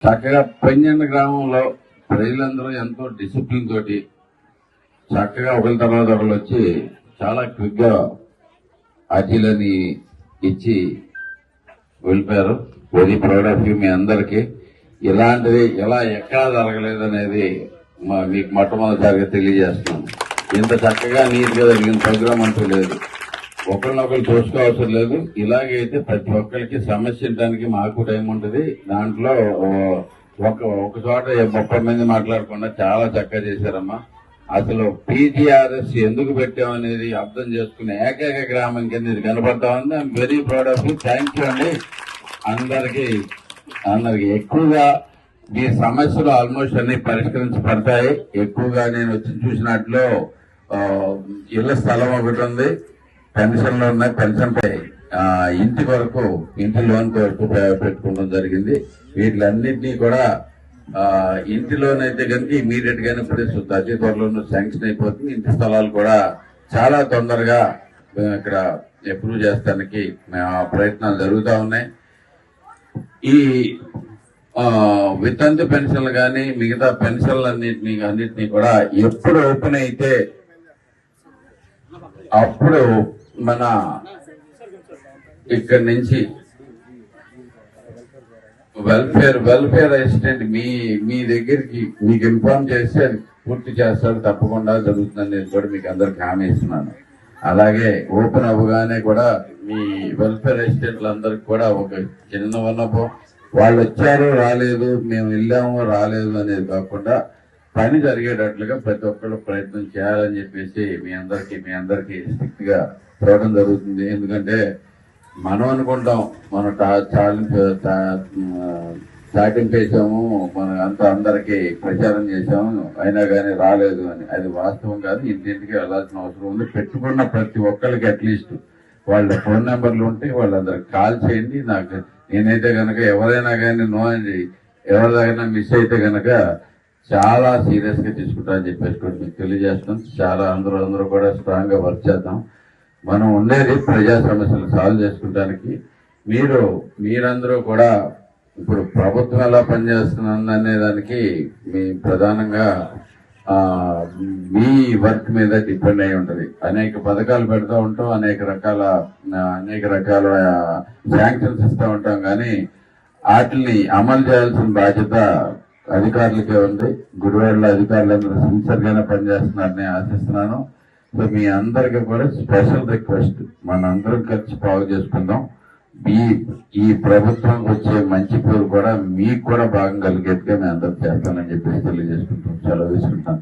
చక్కగా పెంజండ గ్రామంలో ప్రజలందరూ ఎంతో డిసిప్లిన్ తోటి చక్కగా ఒకరి తర్వాత ఒకరు వచ్చి చాలా క్విక్ గా అర్జీలని ఇచ్చి వెళ్ళిపోయారు. Very proud of you. మీ అందరికీ ఇలాంటిది ఎలా ఎక్కడా జరగలేదు అనేది మీకు మొట్టమొదటిసారిగా తెలియజేస్తున్నాను. ఇంత చక్కగా నీట్ గా జరిగిన ప్రోగ్రామ్ అంటూ లేదు. ఒకరినొకరు చూసుకోవాల్సిన లేదు. ఇలాగైతే ప్రతి ఒక్కరికి సమస్య ఇవ్వడానికి మాకు టైం ఉంటుంది. దాంట్లో ఒక చోట 30 మంది మాట్లాడకుండా చాలా చక్కగా చేశారమ్మా. అసలు పీజీఆర్ఎస్ ఎందుకు పెట్టామనేది అర్థం చేసుకునే ఏకైక గ్రామం కింద ఇది కనబడతా ఉంది. I'm very proud of you. Thank you అండి. అందరికి ఎక్కువగా మీ సమస్యలు ఆల్మోస్ట్ అన్ని పరిష్కరించబడతాయి. ఎక్కువగా నేను వచ్చి చూసినట్లు ఇళ్ల స్థలం ఒకటి ఉంది, పెన్షన్లు ఉన్నాయి. పెన్షన్ పై ఇంటి వరకు ఇంటి లోన్ వరకు పెట్టుకోవడం జరిగింది. వీటిలన్నింటినీ కూడా ఇంటి లోన్ అయితే కనుక ఇమీడియట్ గానే ఇప్పుడు అతి త్వరలో శాంక్షన్ అయిపోతుంది. ఇంటి స్థలాలు కూడా చాలా తొందరగా ఇక్కడ అప్రూవ్ చేస్తానికి ప్రయత్నాలు జరుగుతూ ఉన్నాయి. ఈ వితంతు పెన్షన్లు కానీ మిగతా పెన్షన్లు అన్నింటినీ కూడా ఎప్పుడు ఓపెన్ అయితే అప్పుడు మన ఇక్కడి నుంచి వెల్ఫేర్ అసిస్టెంట్ మీ దగ్గరికి మీకు ఇన్ఫార్మ్ చేస్తే అది పూర్తి చేస్తాడు. తప్పకుండా జరుగుతుందని కూడా మీకు అందరికి హామీ ఇస్తున్నాను. అలాగే ఓపెన్ అవ్వగానే కూడా మీ వెల్ఫేర్ అసిస్టెంట్లందరికి కూడా ఒక చిన్న విన్నపం, వాళ్ళు వచ్చారు రాలేదు, మేము వెళ్ళాము రాలేదు అనేది కాకుండా పని జరిగేటట్లుగా ప్రతి ఒక్కరు ప్రయత్నం చేయాలని చెప్పేసి మీ అందరికి స్ట్రిక్ట్ గా చూడడం జరుగుతుంది. ఎందుకంటే మనం అనుకుంటాం మనం చాటింపు వేసాము, మనం అంతా అందరికి ప్రచారం చేశాము, అయినా కానీ రాలేదు అని. అది వాస్తవం కాదు. ఇంటింటికి వెళ్లాల్సిన అవసరం ఉంది. పెట్టుకున్న ప్రతి ఒక్కరికి అట్లీస్ట్ వాళ్ళ ఫోన్ నెంబర్లు ఉంటే వాళ్ళందరికి కాల్ చేయండి. నేనైతే గనక ఎవరైనా కానీ ఎవరిదైనా మిస్ అయితే గనక చాలా సీరియస్ గా తీసుకుంటామని చెప్పేసి కూడా మీకు తెలియజేస్తాం. చాలా అందరూ కూడా స్ట్రాంగ్ గా వర్క్ చేద్దాం. మనం ఉండేది ప్రజా సమస్యలు సాల్వ్ చేసుకుంటానికి. మీరందరూ కూడా ఇప్పుడు ప్రభుత్వం ఎలా పనిచేస్తుంది అనే దానికి మీ ప్రధానంగా మీ వర్క్ మీద డిపెండ్ అయి ఉంటది. అనేక పథకాలు పెడతా ఉంటాం, అనేక రకాల శాంక్షన్స్ ఇస్తూ ఉంటాం. కానీ వాటిని అమలు చేయాల్సిన బాధ్యత అధికారులకే ఉంది. గుడివాడలో అధికారులందరూ సిన్సియర్ గానే పనిచేస్తున్నారని ఆశిస్తున్నాను. సో మీ అందరికీ కూడా స్పెషల్ రిక్వెస్ట్, మనందరం కలిసి బాగు చేసుకుందాం. ఈ ప్రభుత్వం వచ్చే మంచి పేరు కూడా మీకు కూడా భాగం కలిగేట్టుగా మేము అందరూ చేస్తానని చెప్పేసి తెలియజేసుకుంటాం. సెలవు తీసుకుంటాం.